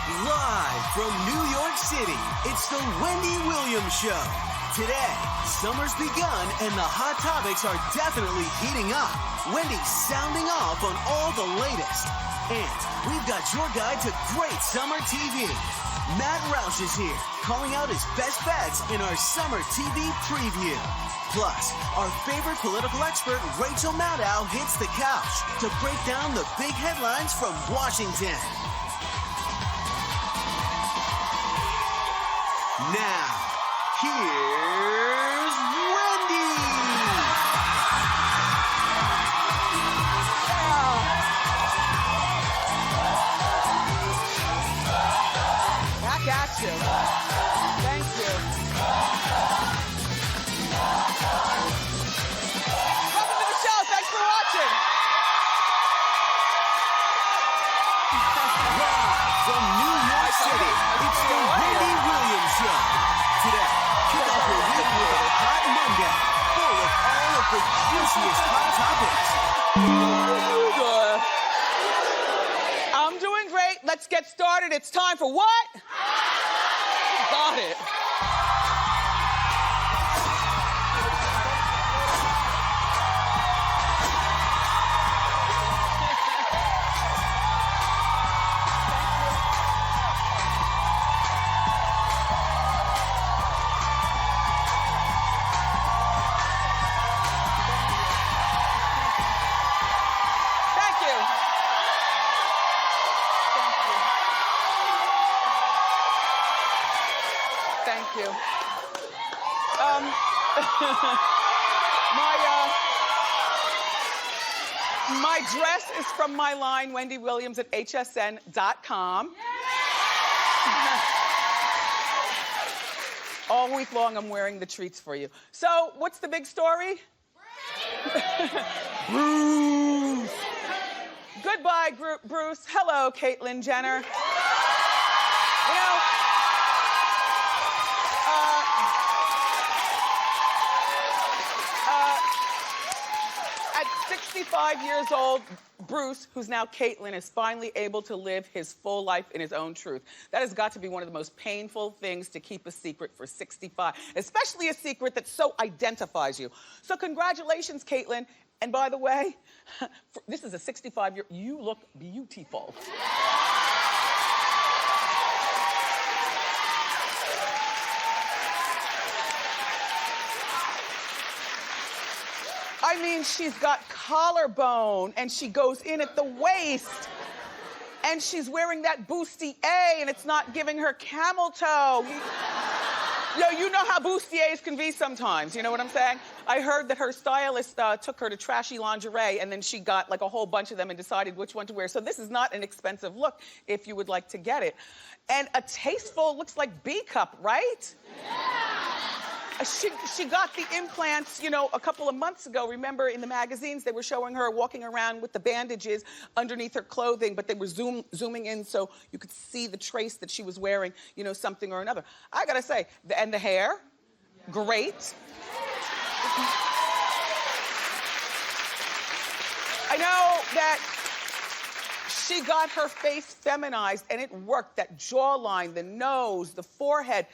Live from New York City, it's the Wendy Williams Show. Today, summer's begun and the hot topics are definitely heating up. Wendy's sounding off on all the latest. And we've got your guide to great summer TV. Matt Roush is here, calling out his best bets in our summer TV preview. Plus, our favorite political expert, Rachel Maddow, hits the couch to break down the big headlines from Washington. Now, here's Wendy! Back at you. Thank you. Welcome to the show. Thanks for watching. Live from New York City, it's the Wendy Williams Show. Today, kick off your week with a hot Monday, full of all of the juiciest hot topics. I'm doing great. Let's get started. It's time for what? Got it. Thank you. My dress is from my line, Wendy Williams at hsn.com. All week long, I'm wearing the treats for you. So, what's the big story? Bruce. Goodbye, Bruce. Hello, Caitlyn Jenner. You know, at 65 years old, Bruce, who's now Caitlyn, is finally able to live his full life in his own truth. That has got to be one of the most painful things to keep a secret for 65, especially a secret that so identifies you. So congratulations, Caitlyn. And by the way, this is a 65-year, you look beautiful. I mean, she's got collarbone and she goes in at the waist and she's wearing that bustier and it's not giving her camel toe. You know how bustiers can be sometimes, you know what I'm saying? I heard that her stylist took her to trashy lingerie and then she got like a whole bunch of them and decided which one to wear. So this is not an expensive look if you would like to get it. And a tasteful, looks like B cup, right? She got the implants, you know, a couple of months ago. Remember in the magazines, they were showing her walking around with the bandages underneath her clothing, but they were zooming in so you could see the trace that she was wearing, you know, something or another. I gotta say, and the hair, great. I know that she got her face feminized and it worked. That jawline, the nose, the forehead.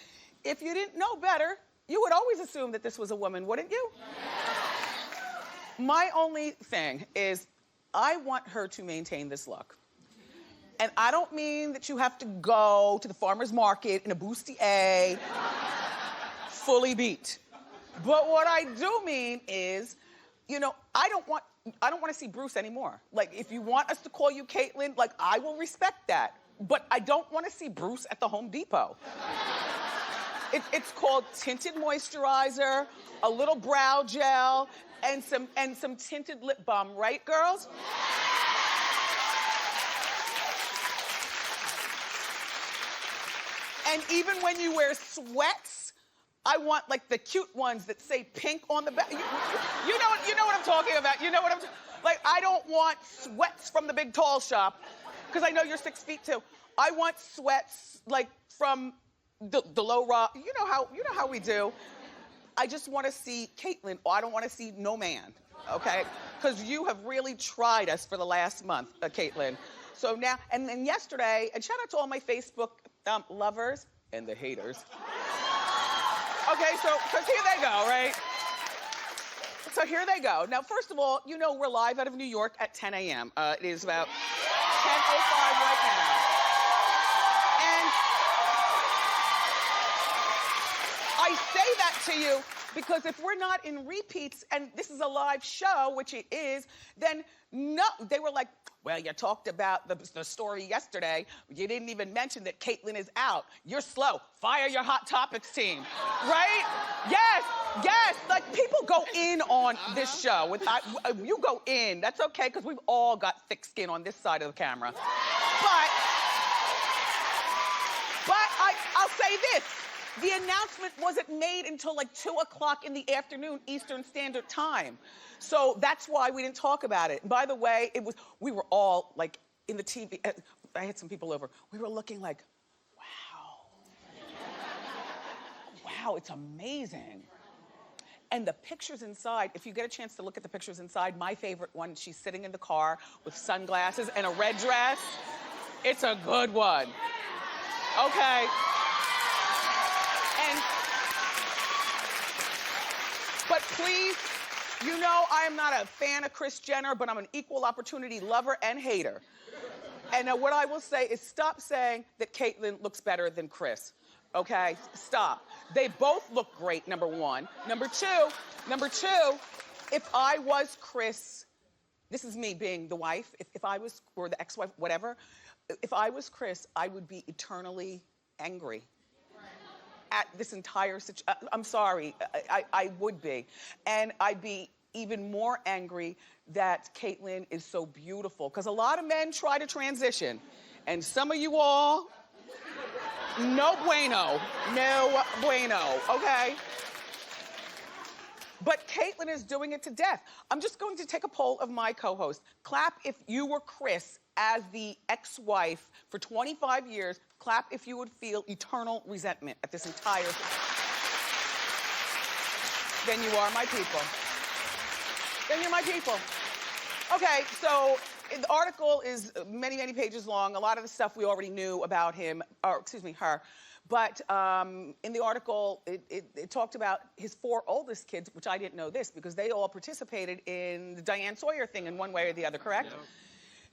If you didn't know better, you would always assume that this was a woman, wouldn't you? My only thing is, I want her to maintain this look. And I don't mean that you have to go to the farmer's market in a bustier, fully beat. But what I do mean is, you know, I don't want to see Bruce anymore. Like, if you want us to call you Caitlyn, like, I will respect that. But I don't want to see Bruce at the Home Depot. It's called tinted moisturizer, a little brow gel, and some tinted lip balm, right, girls? And even when you wear sweats, I want like the cute ones that say pink on the back. You know what I'm talking about. You know what I'm like. I don't want sweats from the big tall shop, because I know you're 6 feet too. I want sweats like from the low rock. You know how we do. I just want to see Caitlyn. Oh, I don't want to see no man, okay? Because you have really tried us for the last month, Caitlyn. So now, and then yesterday, and shout out to all my Facebook lovers and the haters. Okay, so here they go, right? So here they go. Now, first of all, you know we're live out of New York at 10 a.m. It is about 10:05 right now. And I say that to you because if we're not in repeats and this is a live show, which it is, then no, they were like, well, you talked about the story yesterday. You didn't even mention that Caitlyn is out. You're slow. Fire your Hot Topics team, right? Yes, yes. Like people go in on this show. You go in. That's okay because we've all got thick skin on this side of the camera. But I'll say this. The announcement wasn't made until like 2 o'clock in the afternoon Eastern Standard Time. So that's why we didn't talk about it. By the way, we were all like in the TV. I had some people over. We were looking like, wow, it's amazing. And the pictures inside, if you get a chance to look at the pictures inside, my favorite one, she's sitting in the car with sunglasses and a red dress. It's a good one. Okay. But please, you know I am not a fan of Kris Jenner, but I'm an equal opportunity lover and hater. And what I will say is stop saying that Caitlyn looks better than Kris, okay? Stop. They both look great, number one. Number two, if I was Kris, this is me being the wife, if I was, or the ex-wife, whatever, if I was Kris, I would be eternally angry at this entire situation. I'm sorry, I would be. And I'd be even more angry that Caitlyn is so beautiful. Because a lot of men try to transition. And some of you all, no bueno, okay? But Caitlyn is doing it to death. I'm just going to take a poll of my co-host. Clap if you were Kris as the ex-wife for 25 years. Clap if you would feel eternal resentment at this entire thing. Then you are my people. Then you're my people. Okay, so the article is many, many pages long. A lot of the stuff we already knew about him, or excuse me, her. But in the article, it talked about his 4 oldest kids, which I didn't know this because they all participated in the Diane Sawyer thing in one way or the other, correct? Yeah.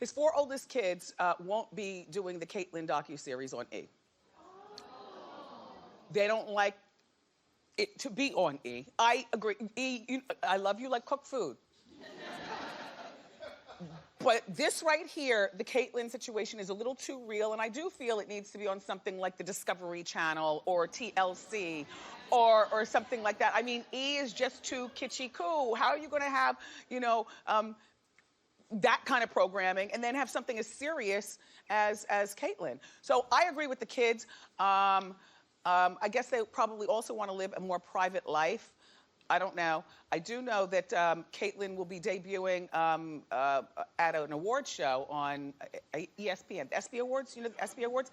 His 4 oldest kids won't be doing the Caitlyn docuseries on E. They don't like it to be on E. I agree. E, I love you like cooked food. But this right here, the Caitlyn situation is a little too real, and I do feel it needs to be on something like the Discovery Channel or TLC or something like that. I mean, E is just too kitschy cool. How are you gonna have, you know, that kind of programming and then have something as serious as Caitlyn? So I agree with the kids. I guess they probably also want to live a more private life. I don't know. I do know that Caitlyn will be debuting at an award show on ESPN, the ESPY Awards. You know the ESPY Awards?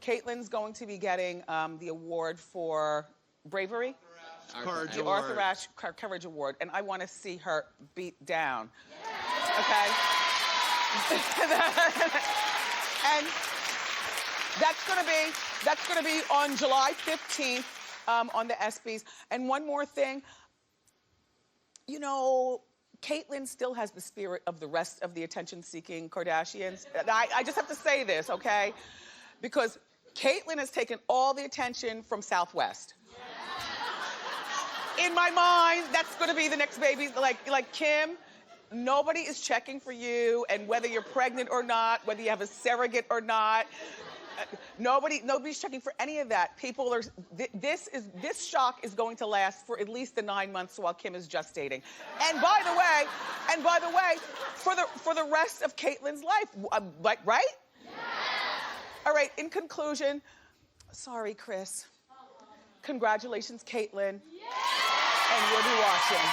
Caitlyn's going to be getting the award for bravery. The Arthur Ashe Courage Award, and I want to see her beat down. Okay? And that's gonna be on July 15th on the ESPYs. And one more thing. You know, Caitlyn still has the spirit of the rest of the attention-seeking Kardashians. I just have to say this, okay? Because Caitlyn has taken all the attention from Southwest. In my mind, that's gonna be the next baby. Like Kim, nobody is checking for you, and whether you're pregnant or not, whether you have a surrogate or not, nobody's checking for any of that. People are, this shock is going to last for at least the 9 months while Kim is gestating. And by the way, for the rest of Caitlyn's life, like, right? Yeah. All right, in conclusion, sorry, Kris. Congratulations, Caitlyn. Yeah. And we'll be watching.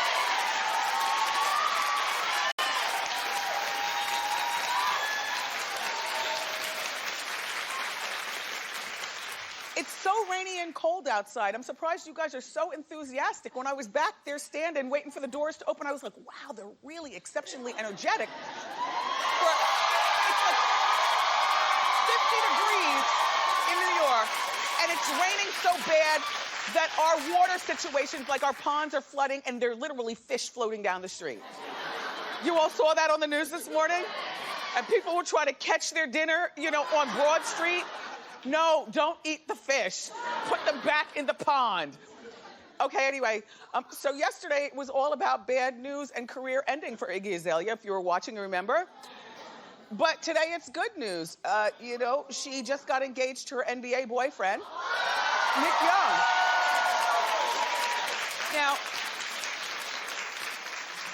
It's so rainy and cold outside. I'm surprised you guys are so enthusiastic. When I was back there standing, waiting for the doors to open, I was like, wow, they're really exceptionally energetic. It's raining so bad that our water situations, like our ponds are flooding and they're literally fish floating down the street. You all saw that on the news this morning? And people were trying to catch their dinner, you know, on Broad Street. No, don't eat the fish. Put them back in the pond. Okay, anyway, so yesterday it was all about bad news and career ending for Iggy Azalea, if you were watching, remember? But today it's good news. You know, she just got engaged to her NBA boyfriend, Nick Young. Now,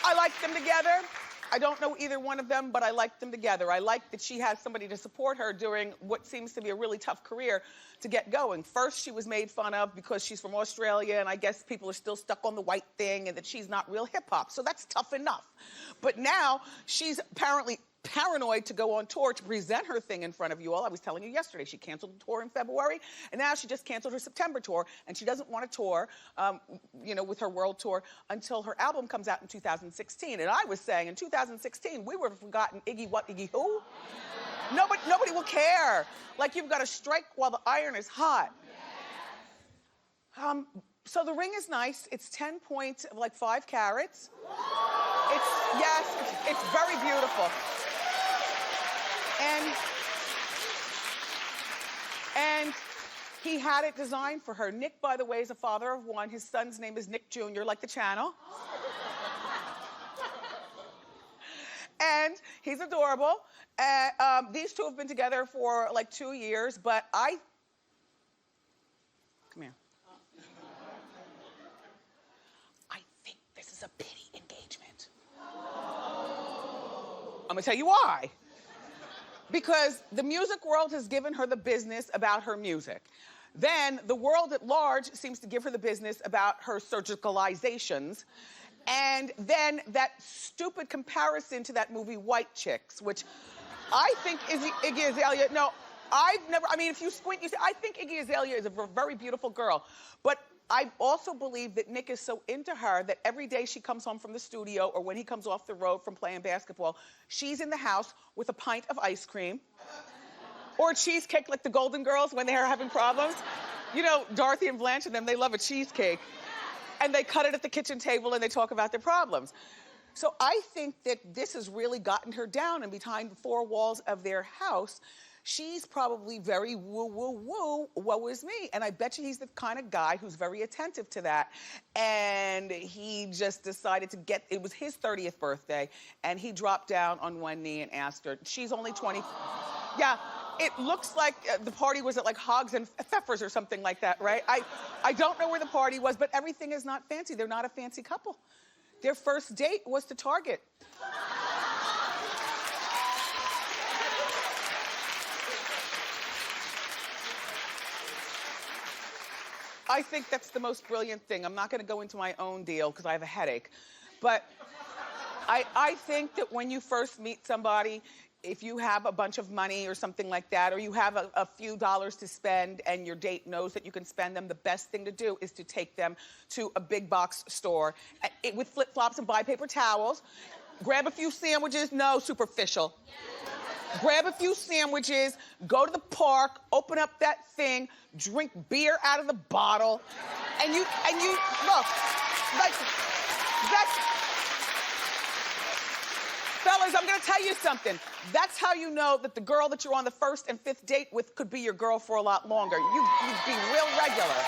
I like them together. I don't know either one of them, but I like them together. I like that she has somebody to support her during what seems to be a really tough career to get going. First, she was made fun of because she's from Australia, and I guess people are still stuck on the white thing and that she's not real hip hop. So that's tough enough. But now she's apparently paranoid to go on tour to present her thing in front of you all. I was telling you yesterday, she canceled the tour in February, and now she just canceled her September tour, and she doesn't want to tour, you know, with her world tour until her album comes out in 2016. And I was saying, in 2016, we would have forgotten Iggy what, Iggy who? Nobody will care. Like, you've got to strike while the iron is hot. So the ring is nice. It's 10 points, like 5 carats. It's very beautiful. And he had it designed for her. Nick, by the way, is a father of one. His son's name is Nick Jr., like the channel. And he's adorable. These two have been together for like 2 years, but come here. I think this is a pity engagement. I'm gonna tell you why. Because the music world has given her the business about her music. Then the world at large seems to give her the business about her surgicalizations. And then that stupid comparison to that movie White Chicks, which I think is Iggy Azalea. No, if you squint, you see, I think Iggy Azalea is a very beautiful girl. But I also believe that Nick is so into her that every day she comes home from the studio or when he comes off the road from playing basketball, she's in the house with a pint of ice cream or a cheesecake like the Golden Girls when they're having problems. You know, Dorothy and Blanche and them, they love a cheesecake. And they cut it at the kitchen table and they talk about their problems. So I think that this has really gotten her down, and behind the 4 walls of their house, she's probably very woe is me. And I bet you he's the kind of guy who's very attentive to that. And he just decided to it was his 30th birthday, and he dropped down on one knee and asked her. She's only 20. Yeah, it looks like the party was at like Hogs and Pfeffers or something like that, right? I don't know where the party was, but everything is not fancy. They're not a fancy couple. Their first date was to Target. I think that's the most brilliant thing. I'm not gonna go into my own deal because I have a headache. But I think that when you first meet somebody, if you have a bunch of money or something like that, or you have a few dollars to spend and your date knows that you can spend them, the best thing to do is to take them to a big box store with flip-flops and buy paper towels. Grab a few sandwiches. No, superficial. Grab a few sandwiches, go to the park, open up that thing, drink beer out of the bottle, and you look, like, that's, fellas, I'm gonna tell you something. That's how you know that the girl that you're on the 1st and 5th date with could be your girl for a lot longer. You'd be real regular.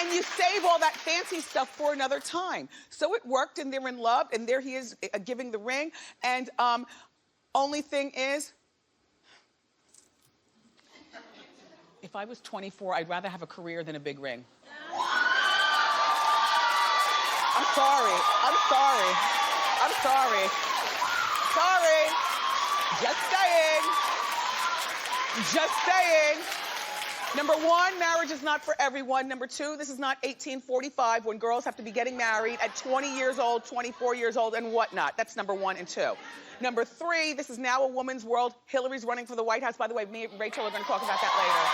And you save all that fancy stuff for another time. So it worked, and they're in love, and there he is giving the ring. And only thing is, if I was 24, I'd rather have a career than a big ring. I'm sorry. Sorry. Just saying. Number 1, marriage is not for everyone. Number 2, this is not 1845 when girls have to be getting married at 20 years old, 24 years old, and whatnot. That's number 1 and 2. Number 3, this is now a woman's world. Hillary's running for the White House. By the way, me and Rachel are going to talk about that later.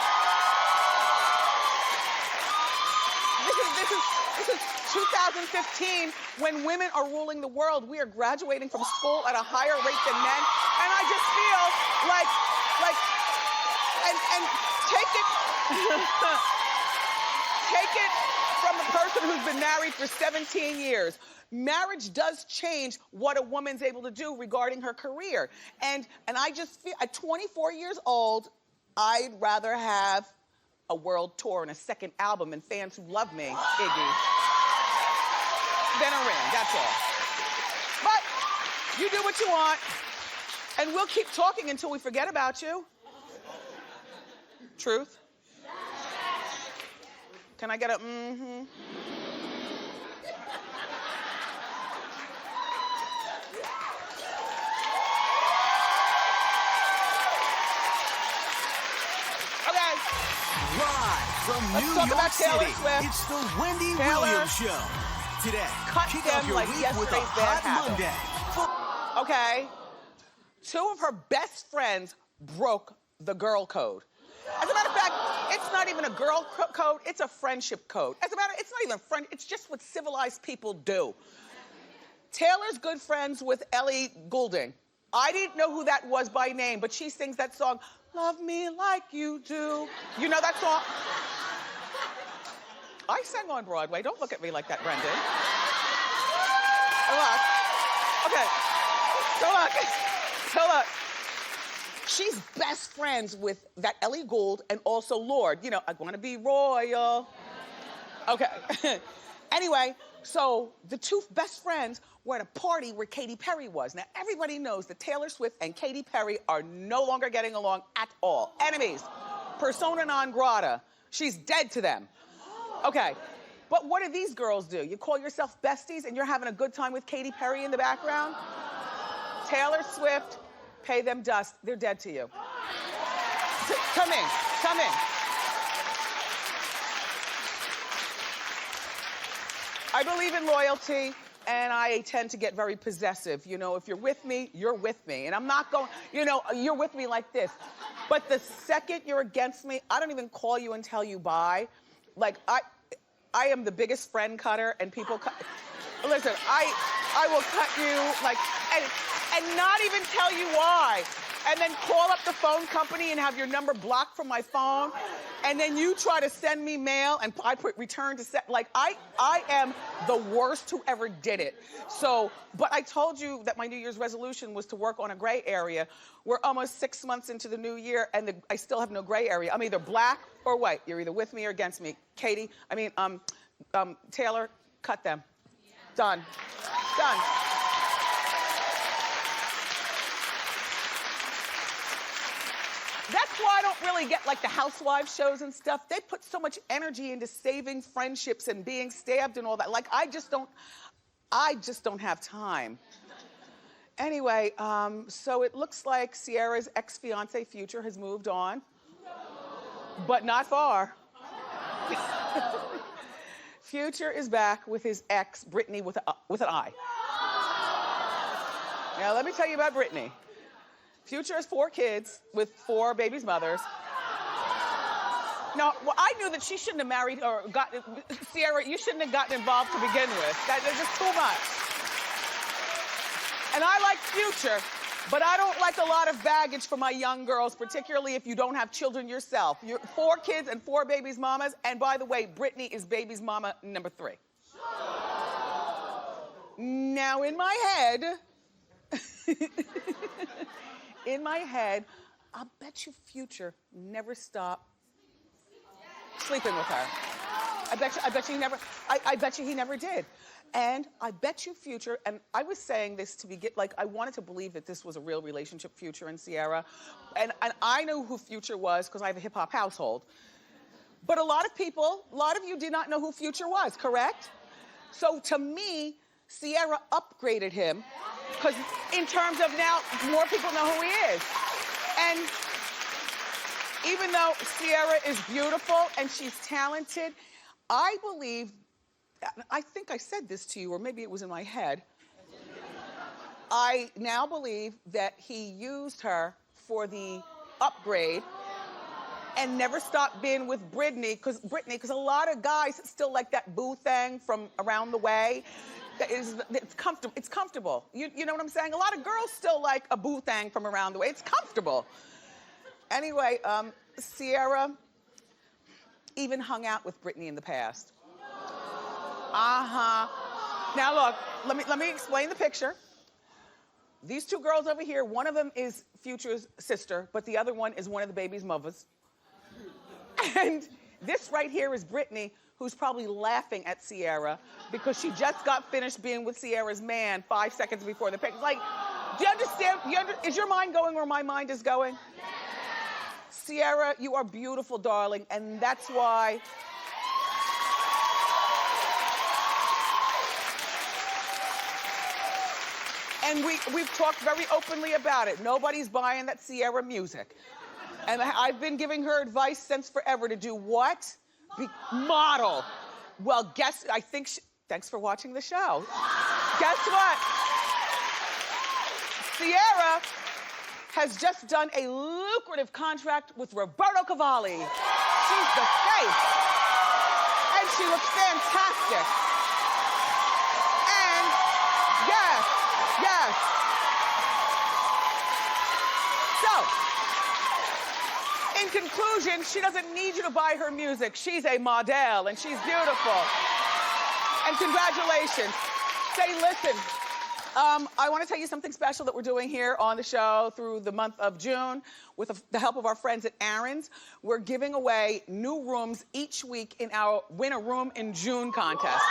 This is 2015 when women are ruling the world. We are graduating from school at a higher rate than men. And I just feel like and take it, take it from a person who's been married for 17 years. Marriage does change what a woman's able to do regarding her career. And I just feel, at 24 years old, I'd rather have a world tour and a second album and fans who love me, Iggy, than a ring, that's all. But you do what you want, and we'll keep talking until we forget about you. Truth? Can I get a mm-hmm? Live from Let's New talk York about Taylor City, Swift. it's the Wendy Taylor, Williams Show. Today, cut kick them off your like week with a yesterday's bad hot habit. Monday. Okay, two of her best friends broke the girl code. As a matter of fact, it's not even a girl code, it's a friendship code. As a matter, it's not even friend, it's just what civilized people do. Taylor's good friends with Ellie Goulding. I didn't know who that was by name, but she sings that song, Love Me Like You Do. You know that song? I sang on Broadway. Don't look at me like that, Brendan. So look. She's best friends with that Ellie Gould and also Lord. You know, I want to be royal. Okay. Anyway, so the two best friends were at a party where Katy Perry was. Now, everybody knows that Taylor Swift and Katy Perry are no longer getting along at all. Enemies. Persona non grata. She's dead to them. Okay. But what do these girls do? You call yourself besties and you're having a good time with Katy Perry in the background? Taylor Swift, pay them dust. They're dead to you. Come in. I believe in loyalty, and I tend to get very possessive. You know, if you're with me, you're with me. And I'm not going, you know, you're with me like this. But the second you're against me, I don't even call you and tell you bye. Like, I am the biggest friend cutter, and people cut. Listen, I will cut you, like, and not even tell you why. And then call up the phone company and have your number blocked from my phone. And then you try to send me mail and I put return to set. Like, I am the worst who ever did it. So, but I told you that my New Year's resolution was to work on a gray area. We're almost 6 months into the new year and I still have no gray area. I'm either black or white. You're either with me or against me. Taylor, cut them. Done. That's why I don't really get like the housewives shows and stuff. They put so much energy into saving friendships and being stabbed and all that. Like, I just don't have time. Anyway, so it looks like Ciara's ex-fiance Future has moved on, but not far. Future is back with his ex, Britney, with an I. Now, let me tell you about Britney. Future has 4 kids with 4 babies' mothers. Now, well, I knew that she shouldn't have married or gotten, Ciara, you shouldn't have gotten involved to begin with. That's just too much. And I like Future, but I don't like a lot of baggage for my young girls, particularly if you don't have children yourself. You're 4 kids and 4 babies' mamas, and by the way, Britney is baby's mama number 3. Now, in my head, I bet you Future never stopped sleeping with her. I bet you he never did. And I bet you Future, and I was saying this to I wanted to believe that this was a real relationship, Future and Ciara. And I knew who Future was because I have a hip hop household. But a lot of you did not know who Future was, correct? So to me, Ciara upgraded him because in terms of now, more people know who he is. And even though Ciara is beautiful and she's talented, I think I said this to you, or maybe it was in my head. I now believe that he used her for the upgrade and never stopped being with Britney, because a lot of guys still like that boo thing from around the way. It's comfortable. You know what I'm saying? A lot of girls still like a boo thing from around the way. It's comfortable. Anyway, Ciara even hung out with Britney in the past. Now look, let me explain the picture. These two girls over here, one of them is Future's sister, but the other one is one of the baby's mothers. And this right here is Britney, who's probably laughing at Ciara because she just got finished being with Ciara's man 5 seconds before the picture. Like, do you understand? Is your mind going where my mind is going? Ciara, you are beautiful, darling, and that's why and we've talked very openly about it. Nobody's buying that Ciara music. And I've been giving her advice since forever to do what? Model. Well, thanks for watching the show. Guess what? Ciara has just done a lucrative contract with Roberto Cavalli. She's the face. And she looks fantastic. And yes. So, in conclusion, she doesn't need you to buy her music. She's a model and she's beautiful. And congratulations. Say, listen, I want to tell you something special that we're doing here on the show through the month of June with the help of our friends at Aaron's. We're giving away new rooms each week in our Win a Room in June contest.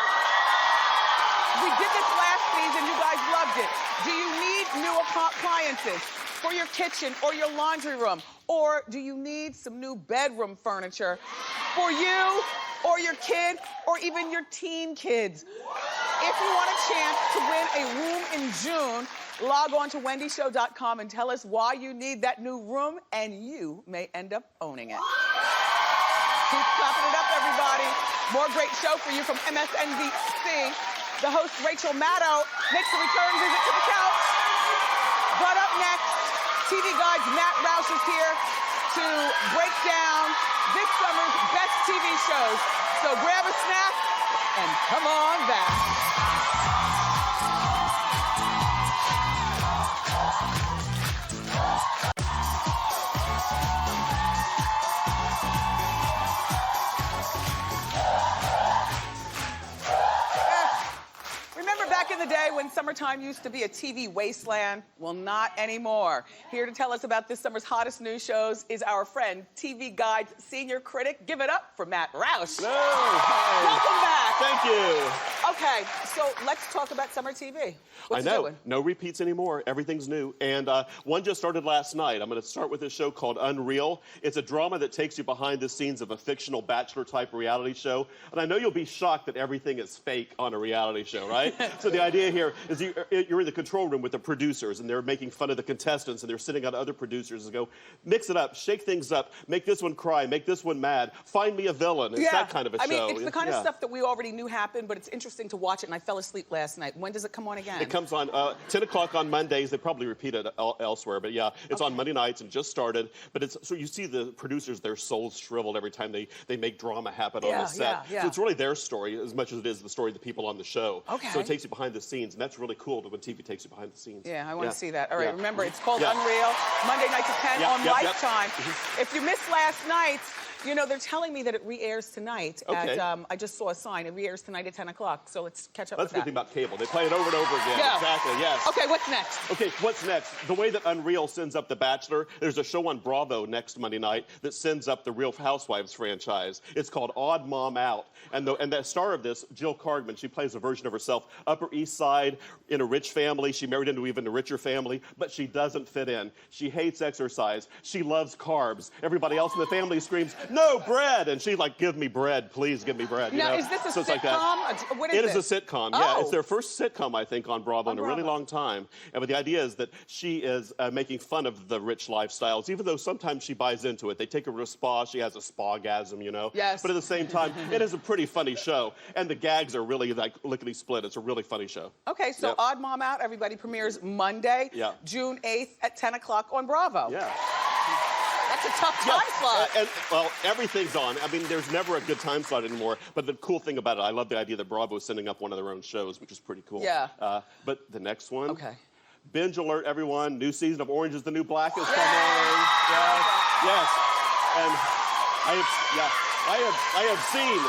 We did this last season, you guys loved it. Do you need new appliances for your kitchen or your laundry room? Or do you need some new bedroom furniture for you or your kid or even your teen kids? If you want a chance to win a room in June, log on to wendyshow.com and tell us why you need that new room and you may end up owning it. Keep clapping it up, everybody. More great show for you from MSNBC. The host, Rachel Maddow, makes a return visit to the couch. But up next, TV Guide's Matt Roush is here to break down this summer's best TV shows. So grab a snack and come on back. Back in the day when summertime used to be a TV wasteland, well, not anymore. Here to tell us about this summer's hottest news shows is our friend, TV Guide's senior critic. Give it up for Matt Roush. Hello. Hi. Welcome back. Thank you. Okay, so let's talk about summer TV. What's I know. it doing? No repeats anymore. Everything's new. And one just started last night. I'm going to start with this show called Unreal. It's a drama that takes you behind the scenes of a fictional bachelor-type reality show. And I know you'll be shocked that everything is fake on a reality show, right? So the idea here is you're in the control room with the producers, and they're making fun of the contestants, and they're sitting on other producers and go, mix it up, shake things up, make this one cry, make this one mad, find me a villain. It's that kind of a show. I mean, it's the kind of stuff that we already knew happened, but it's interesting to watch it, and I fell asleep last night. When does it come on again? It comes on 10 o'clock on Mondays. They probably repeat it elsewhere, but yeah, it's on Monday nights and just started. But it's so you see the producers, their souls shriveled every time they make drama happen on the set. So it's really their story as much as it is the story of the people on the show. Okay. So it takes you behind the scenes, and that's really cool when TV takes you behind the scenes. Yeah, I want to see that. All right, remember, it's called Unreal, Monday nights at 10 on Lifetime. If you missed last night's, you know, they're telling me that it re-airs tonight at, I just saw a sign, it re-airs tonight at 10 o'clock, so let's catch up with that. That's the good thing about cable. They play it over and over again. Yeah. Exactly, yes. Okay, what's next? Okay, what's next? The way that Unreal sends up The Bachelor, there's a show on Bravo next Monday night that sends up the Real Housewives franchise. It's called Odd Mom Out. And the star of this, Jill Cardman, she plays a version of herself, Upper East Side, in a rich family. She married into even a richer family, but she doesn't fit in. She hates exercise. She loves carbs. Everybody else in the family screams, no bread! And she's like, give me bread, please give me bread. Now, you know? is this a sitcom? Like that. What is it? It is a sitcom, yeah. It's their first sitcom, I think, on Bravo in a really long time. But the idea is that she is making fun of the rich lifestyles, even though sometimes she buys into it. They take her to a spa, she has a spa-gasm, you know? Yes. But at the same time, it is a pretty funny show. And the gags are really like lickety-split. It's a really funny show. Okay, so Odd Mom Out, everybody, premieres Monday, June 8th at 10 o'clock on Bravo. Yeah. That's a tough time slot. And, well, everything's on. I mean, there's never a good time slot anymore. But the cool thing about it, I love the idea that Bravo is sending up one of their own shows, which is pretty cool. Yeah. But the next one, binge alert, everyone. New season of Orange is the New Black is coming. Yeah. Yes. And I have seen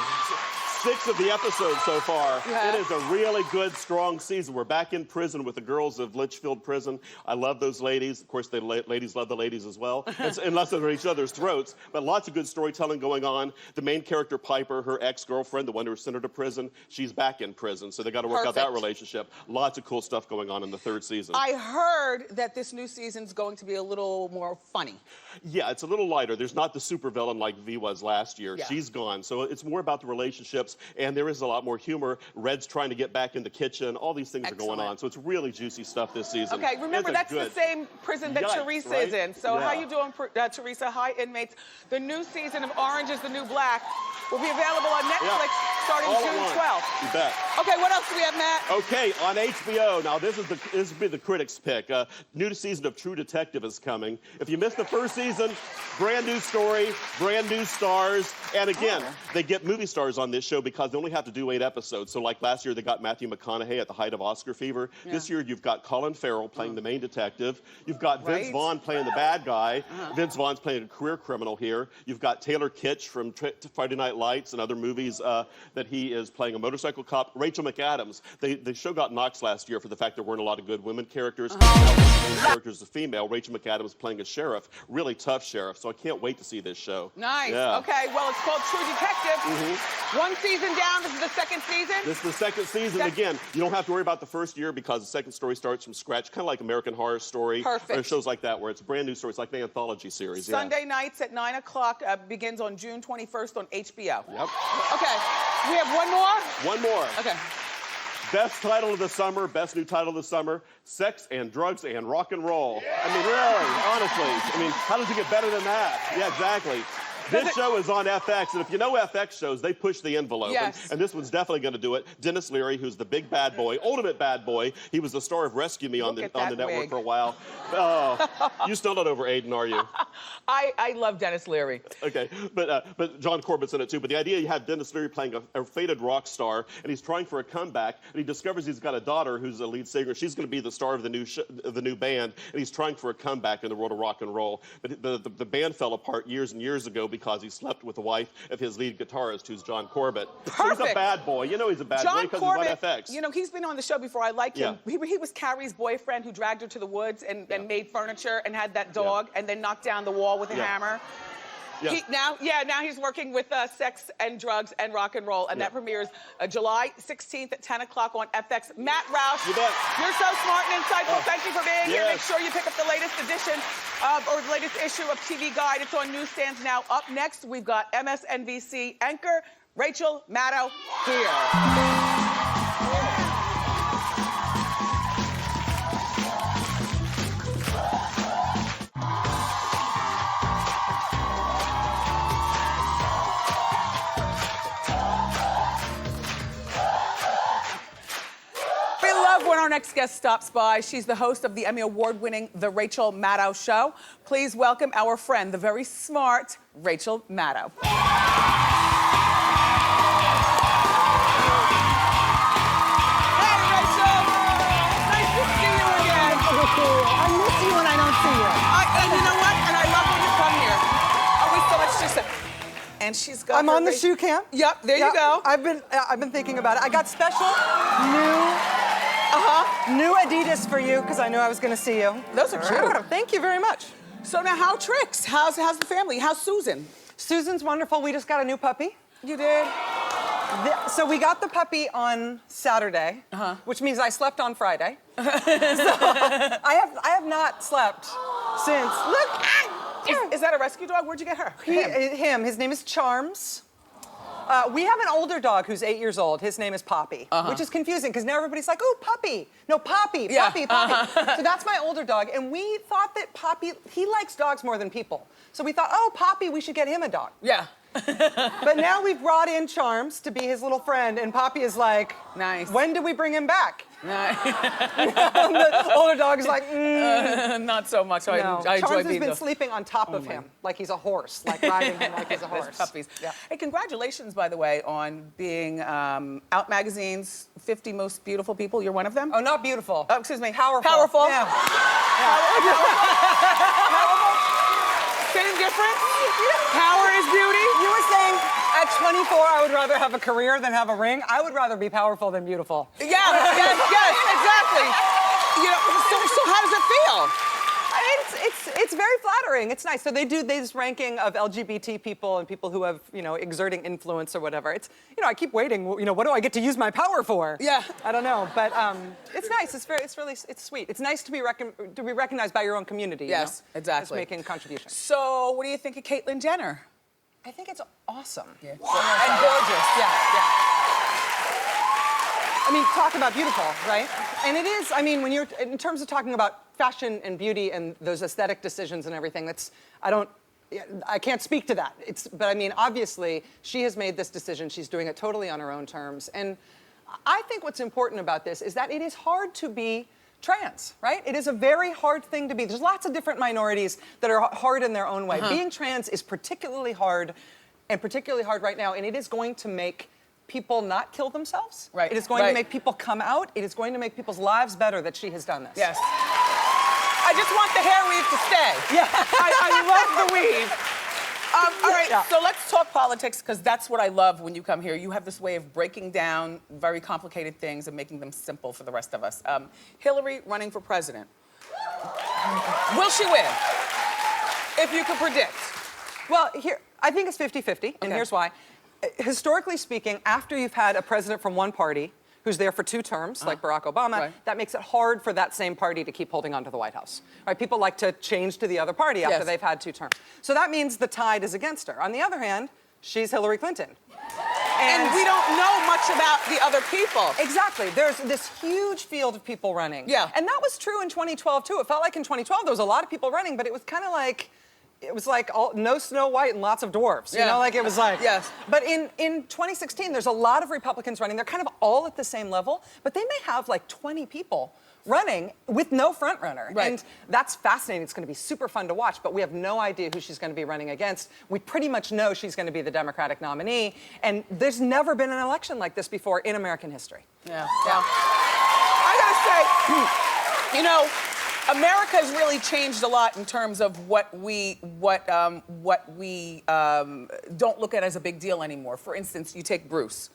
6 of the episodes so far. Yeah. It is a really good, strong season. We're back in prison with the girls of Litchfield Prison. I love those ladies. Of course, the ladies love the ladies as well, unless they're at each other's throats. But lots of good storytelling going on. The main character, Piper, her ex-girlfriend, the one who was sent her to prison, she's back in prison, so they got to work out that relationship. Lots of cool stuff going on in the 3rd season. I heard that this new season's going to be a little more funny. Yeah, it's a little lighter. There's not the supervillain like V was last year. Yeah. She's gone. So it's more about the relationships, and there is a lot more humor. Red's trying to get back in the kitchen. All these things are going on. So it's really juicy stuff this season. Okay, remember that's the same prison that Teresa is in. So how you doing, Teresa? Hi, inmates. The new season of Orange is the New Black will be available on Netflix starting June 12th. You bet. Okay, what else do we have, Matt? Okay, on HBO. Now this will be the critics' pick. New season of True Detective is coming. If you missed the 1st season, brand new story, brand new stars, and again, they get movie stars on this show because they only have to do 8 episodes. So like last year, they got Matthew McConaughey at the height of Oscar fever. Yeah. This year, you've got Colin Farrell playing the main detective. You've got Vince Vaughn playing the bad guy. Vince Vaughn's playing a career criminal here. You've got Taylor Kitsch from Friday Night Lights and other movies that he is playing a motorcycle cop. Rachel McAdams. The show got knocked last year for the fact there weren't a lot of good women characters. Now one of the main characters is a female. Rachel McAdams playing a sheriff. Really tough sheriff. So I can't wait to see this show. Nice. Yeah. Okay, well, it's called True Detective. 1 season down. This is the 2nd season. This is the 2nd season. Again, you don't have to worry about the 1st year because the 2nd story starts from scratch, kind of like American Horror Story. Perfect. Or shows like that where it's a brand new story. It's like an anthology series. Sunday nights at 9 o'clock begins on June 21st on HBO. Yep. Okay, we have one more? One more. Okay. Best title of the summer, best new title of the summer, Sex and Drugs and Rock and Roll. I mean, really, honestly. I mean, how does it get better than that? Yeah, exactly. This show is on FX, and if you know FX shows, they push the envelope. Yes. And this one's definitely going to do it. Dennis Leary, who's the big bad boy, ultimate bad boy. He was the star of Rescue Me on the network for a while. Oh, you're still not over Aiden, are you? I love Dennis Leary. Okay, but John Corbett's in it too. But the idea you have Dennis Leary playing a faded rock star, and he's trying for a comeback, and he discovers he's got a daughter who's a lead singer. She's going to be the star of the new band, and he's trying for a comeback in the world of rock and roll. But the band fell apart years and years ago because he slept with the wife of his lead guitarist, who's John Corbett. Perfect. So he's a bad boy. You know he's a bad boy because he's on FX. You know, he's been on the show before. I like him. He was Carrie's boyfriend who dragged her to the woods and made furniture and had that dog and then knocked down the wall with a hammer. Yeah. Now he's working with Sex and Drugs and Rock and Roll, and that premieres July 16th at 10 o'clock on FX. Matt Roush, you bet. You're so smart and insightful. Thank you for being here. Make sure you pick up the latest edition or the latest issue of TV Guide. It's on newsstands now. Up next, we've got MSNBC anchor Rachel Maddow here. When our next guest stops by, she's the host of the Emmy Award-winning The Rachel Maddow Show. Please welcome our friend, the very smart Rachel Maddow. Hey, Rachel! Nice to see you again. I miss you when I don't see you. And you know what? And I love when you come here. Always so much to say. And she's got. I'm on the shoe cam. Yep, there you go. I've been thinking about it. I got special new Adidas for you because I knew I was going to see you. Those are cute. Thank you very much. So now, how Tricks? How's the family? How's Susan? Susan's wonderful. We just got a new puppy. You did? So we got the puppy on Saturday, which means I slept on Friday. So I have not slept since. Look. Is that a rescue dog? Where'd you get her? Him. His name is Charms. We have an older dog who's 8 years old. His name is Poppy, which is confusing because now everybody's like, oh, puppy. No, Poppy, Poppy, Poppy. So that's my older dog. And we thought that Poppy, he likes dogs more than people. So we thought, oh, Poppy, we should get him a dog. Yeah. But now we've brought in Charms to be his little friend, and Poppy is like, nice. When do we bring him back? Nice. The older dog is like, not so much. I enjoy Charms being has been sleeping on top of him, like he's a horse, like riding him like he's a horse. Puppies. Yeah. Hey, congratulations, by the way, on being Out Magazine's 50 Most Beautiful People. You're one of them? Oh, not beautiful. Oh, excuse me. Powerful. Powerful. Yeah. Powerful. Sitting just difference? Power is beauty? You were saying at 24 I would rather have a career than have a ring. I would rather be powerful than beautiful. Yeah, yes, exactly. You know, so how does it feel? It's very flattering. It's nice. So they do this ranking of LGBT people and people who have, you know, exerting influence or whatever. It's, you know, I keep waiting. You know, what do I get to use my power for? Yeah. I don't know, but it's nice. It's sweet. It's nice to be recognized by your own community. Yes, you know, exactly. as making contributions. So, what do you think of Caitlyn Jenner? I think it's awesome. Yeah. And gorgeous. Yeah. I mean, talk about beautiful, right? And it is, I mean, when you're, in terms of talking about fashion and beauty and those aesthetic decisions and everything, I can't speak to that. But I mean, obviously, she has made this decision. She's doing it totally on her own terms. And I think what's important about this is that it is hard to be trans, right? It is a very hard thing to be. There's lots of different minorities that are hard in their own way. Being trans is particularly hard, and particularly hard right now, and it is going to make people not kill themselves. Right. It is going to make people come out. It is going to make people's lives better that she has done this. Yes. I just want the hair weave to stay. Yeah. I love the weave. All right, so let's talk politics, because that's what I love when you come here. You have this way of breaking down very complicated things and making them simple for the rest of us. Hillary running for president. Will she win? If you could predict. Well, I think it's 50-50, and here's why. Historically speaking, after you've had a president from one party who's there for 2 terms, like Barack Obama, that makes it hard for that same party to keep holding on to the White House. Right? People like to change to the other party after they've had 2 terms. So that means the tide is against her. On the other hand, she's Hillary Clinton. And we don't know much about the other people. Exactly. There's this huge field of people running. Yeah. And that was true in 2012, too. It felt like in 2012 there was a lot of people running, but it was kind of like, no Snow White and lots of dwarves, you know, like it was like. Yes. But in 2016, there's a lot of Republicans running. They're kind of all at the same level, but they may have like 20 people running with no front runner. Right. And that's fascinating. It's going to be super fun to watch, but we have no idea who she's going to be running against. We pretty much know she's going to be the Democratic nominee, and there's never been an election like this before in American history. Yeah. I gotta say, you know, America has really changed a lot in terms of what we don't look at as a big deal anymore. For instance, you take Bruce,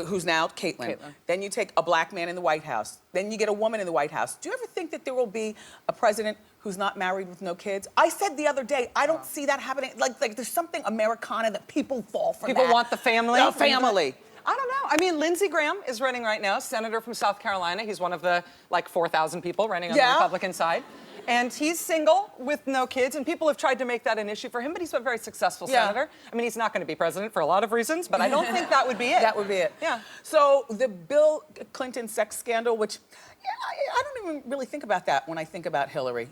who's now Caitlyn. Then you take a black man in the White House. Then you get a woman in the White House. Do you ever think that there will be a president who's not married with no kids? I said the other day, I don't see that happening. Like there's something Americana that people fall for. People want the family. The family. I don't know. I mean, Lindsey Graham is running right now, senator from South Carolina. He's one of the, like, 4,000 people running on the Republican side. And he's single with no kids, and people have tried to make that an issue for him, but he's a very successful senator. I mean, he's not going to be president for a lot of reasons, but I don't think that would be it. That would be it. Yeah. So the Bill Clinton sex scandal, which I don't even really think about that when I think about Hillary.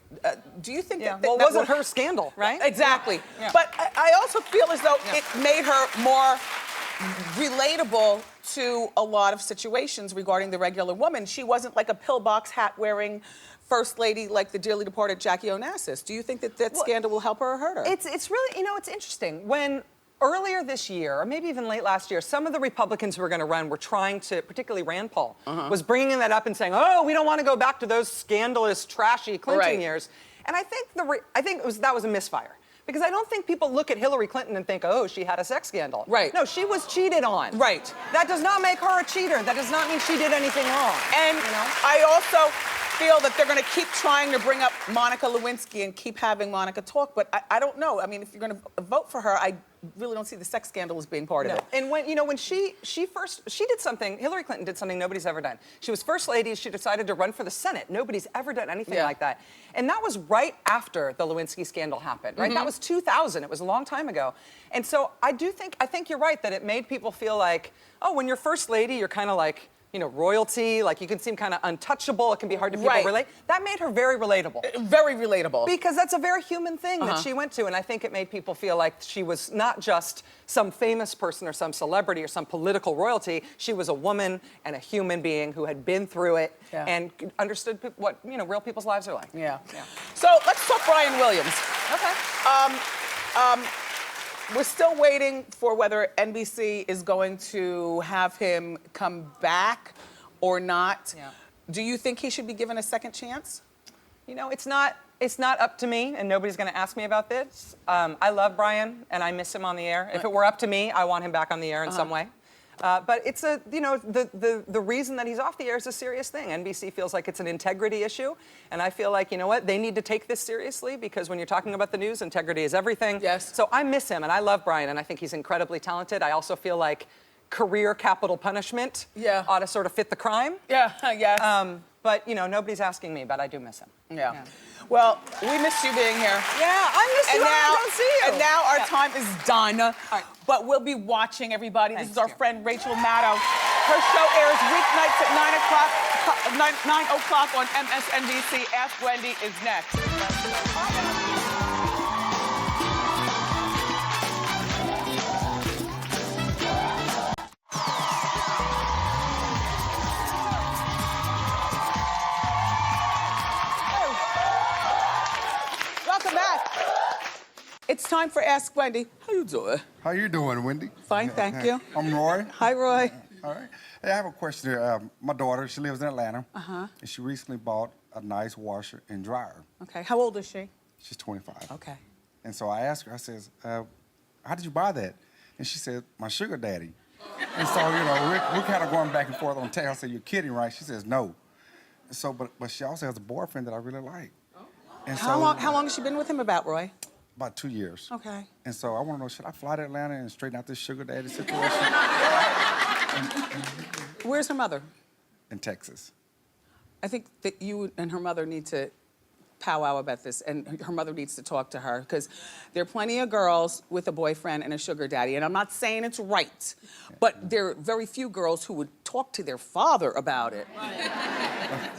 Do you think that? Well, it wasn't her scandal, right? Exactly. Yeah. But I also feel as though it made her more relatable to a lot of situations regarding the regular woman. She wasn't like a pillbox hat wearing first lady like the dearly departed Jackie Onassis. Do you think that scandal will help her or hurt her? It's really, you know, it's interesting. When earlier this year, or maybe even late last year, some of the Republicans who were going to run were trying to, particularly Rand Paul, was bringing that up and saying, oh, we don't want to go back to those scandalous, trashy Clinton years. And I think that was a misfire. Because I don't think people look at Hillary Clinton and think, oh, she had a sex scandal. Right. No, she was cheated on. Right. That does not make her a cheater. That does not mean she did anything wrong. And I also feel that they're going to keep trying to bring up Monica Lewinsky and keep having Monica talk, but I don't know. I mean, if you're going to vote for her, I really don't see the sex scandal as being part of it. And when she did something, Hillary Clinton did something nobody's ever done. She was first lady, she decided to run for the Senate. Nobody's ever done anything like that. And that was right after the Lewinsky scandal happened, right? That was 2000, it was a long time ago. And so I think you're right that it made people feel like, oh, when you're first lady, you're kind of like, you know, royalty, like you can seem kind of untouchable. It can be hard to people relate. That made her very relatable. Very relatable. Because that's a very human thing that she went to. And I think it made people feel like she was not just some famous person or some celebrity or some political royalty. She was a woman and a human being who had been through it and understood what, you know, real people's lives are like. So let's talk Brian Williams. Okay. We're still waiting for whether NBC is going to have him come back or not. Do you think he should be given a second chance? You know, it's not It's not up to me, and nobody's going to ask me about this. I love Brian, and I miss him on the air. If it were up to me, I want him back on the air in some way. But it's the reason that he's off the air is a serious thing. NBC feels like it's an integrity issue, and I feel like, you know what, they need to take this seriously because when you're talking about the news, integrity is everything. Yes. So I miss him, and I love Brian, and I think he's incredibly talented. I also feel like career capital punishment ought to sort of fit the crime. Yeah, yes. But, you know, nobody's asking me, but I do miss him. Yeah. Well, we missed you being here. Yeah, I miss you. I don't see you. And now our time is done. All right. But we'll be watching, everybody. This is our friend Rachel Maddow. Her show airs weeknights at 9 o'clock on MSNBC. Ask Wendy is next. Welcome back. It's time for Ask Wendy. How you doing? How you doing, Wendy? Fine, thank you. I'm Roy. Hi, Roy. All right. Hey, I have a question here. My daughter, she lives in Atlanta. And she recently bought a nice washer and dryer. Okay, how old is she? She's 25. Okay. And so I asked her, I says, how did you buy that? And she said, my sugar daddy. And so, you know, we're kind of going back and forth on text. I said, you're kidding, right? She says, no. And so, but she also has a boyfriend that I really like. And How long has she been with him about, Roy? About 2 years. Okay. And so I want to know, should I fly to Atlanta and straighten out this sugar daddy situation? Where's her mother? In Texas. I think that you and her mother need to powwow about this, and her mother needs to talk to her, because there are plenty of girls with a boyfriend and a sugar daddy, and I'm not saying it's right, but there are very few girls who would talk to their father about it.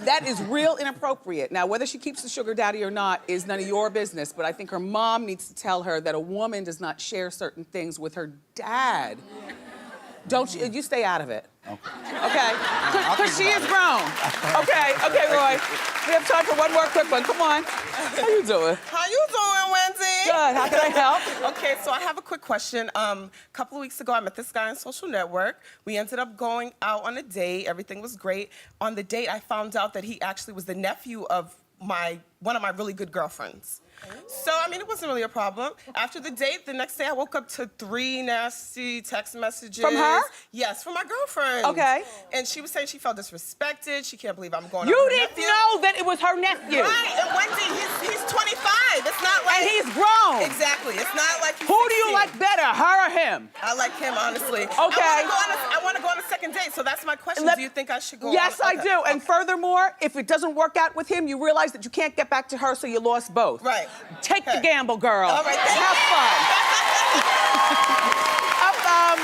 That is real inappropriate. Now, whether she keeps the sugar daddy or not is none of your business, but I think her mom needs to tell her that a woman does not share certain things with her dad. Don't you stay out of it. Okay? Because she is grown. Okay, Roy. We have time for one more quick one. Come on. How you doing? How you doing, Wendy? Good. How can I help? Okay, so I have a quick question. A couple of weeks ago, I met this guy on social network. We ended up going out on a date. Everything was great. On the date, I found out that he actually was the nephew of one of my really good girlfriends. So, I mean, it wasn't really a problem. After the date, the next day, I woke up to 3 nasty text messages. From her? Yes, from my girlfriend. Okay. And she was saying she felt disrespected. She can't believe I'm going You out with her didn't nephew. know that it was her nephew. Right, and Wendy, he's 25. It's not like... And he's grown. Exactly. It's not like he's Who do you 16. like better, her or him? I like him, honestly. Okay. I want to go on a second date, so that's my question. Do you think I should go Yes, on? I do. And furthermore, if it doesn't work out with him, you realize that you can't get back to her, so you lost both. Right. Take the gamble, girl. All right, thank Have fun.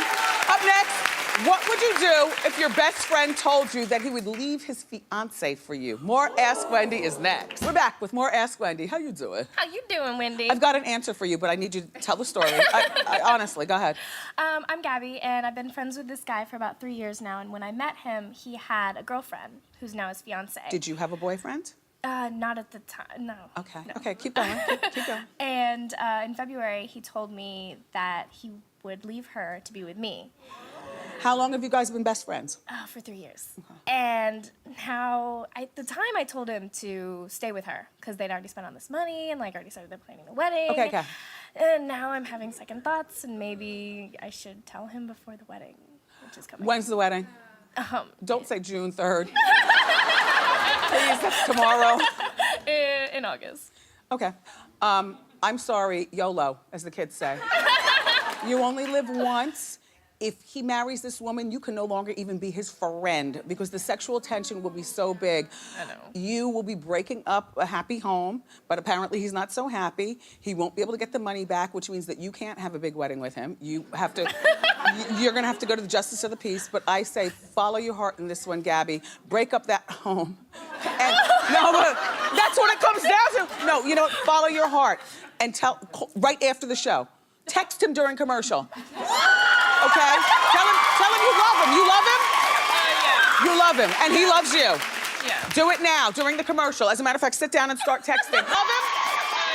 Up next, what would you do if your best friend told you that he would leave his fiance for you? More Ask Wendy is next. We're back with more Ask Wendy. How you doing? How you doing, Wendy? I've got an answer for you, but I need you to tell the story. I honestly, go ahead. I'm Gabby, and I've been friends with this guy for about 3 years now, and when I met him, he had a girlfriend who's now his fiance. Did you have a boyfriend? Not at the time, no. Okay, No. okay, keep going, keep going. And in February, he told me that he would leave her to be with me. How long have you guys been best friends? For 3 years. Okay. And now, at the time, I told him to stay with her because they'd already spent all this money and already started planning the wedding. Okay. And now I'm having second thoughts, and maybe I should tell him before the wedding, which is coming. When's the wedding? Don't say June 3rd. Please, that's tomorrow. In August. Okay. I'm sorry, YOLO, as the kids say. You only live once. If he marries this woman, you can no longer even be his friend because the sexual tension will be so big. I know. You will be breaking up a happy home, but apparently he's not so happy. He won't be able to get the money back, which means that you can't have a big wedding with him. You have to, you're gonna have to go to the justice of the peace, but I say follow your heart in this one, Gabby. Break up that home. And no, but that's what it comes down to. No, you know what, follow your heart and right after the show. Text him during commercial. Okay? Tell him you love him. You love him? Yeah. You love him, and he loves you. Yeah. Do it now, during the commercial. As a matter of fact, sit down and start texting. Love him?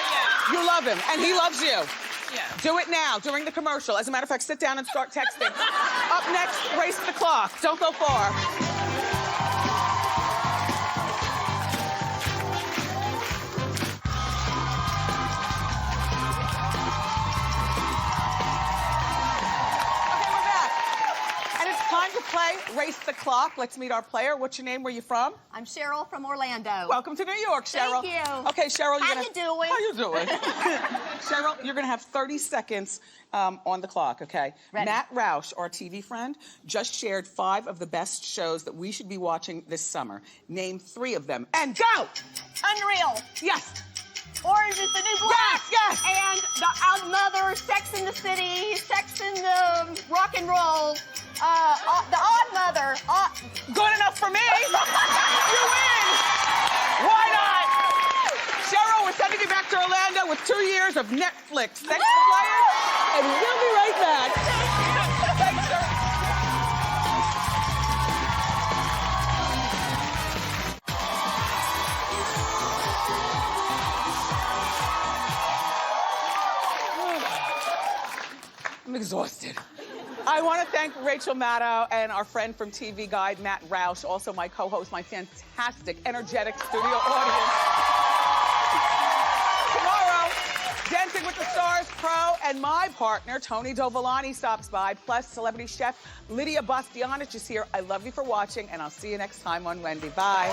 Yeah. You love him, and he loves you. Yeah. Do it now, during the commercial. As a matter of fact, sit down and start texting. Up next, race the clock. Don't go far. to play Race the Clock. Let's meet our player. What's your name? Where you from? I'm Cheryl from Orlando. Welcome to New York, Cheryl. Thank you. Okay, Cheryl, you're How gonna... you doing? How you doing? Cheryl, you're gonna have 30 seconds on the clock, okay? Ready. Matt Roush, our TV friend, just shared 5 of the best shows that we should be watching this summer. Name 3 of them, and go! Unreal. Yes! Orange is the New Black. Yes, yes. And The Odd Mother, Sex in the City, Sex in the Rock and Roll, The Odd Mother. Good enough for me! You win! Why not? Cheryl, we're sending you back to Orlando with 2 years of Netflix. Thanks for playing, and we'll be right back. Thanks, Cheryl. I'm exhausted. I want to thank Rachel Maddow and our friend from TV Guide, Matt Roush, also my co-host, my fantastic, energetic studio audience. Tomorrow, Dancing with the Stars Pro and my partner, Tony Dovolani, stops by, plus celebrity chef Lydia Bastianich is here. I love you for watching, and I'll see you next time on Wendy. Bye.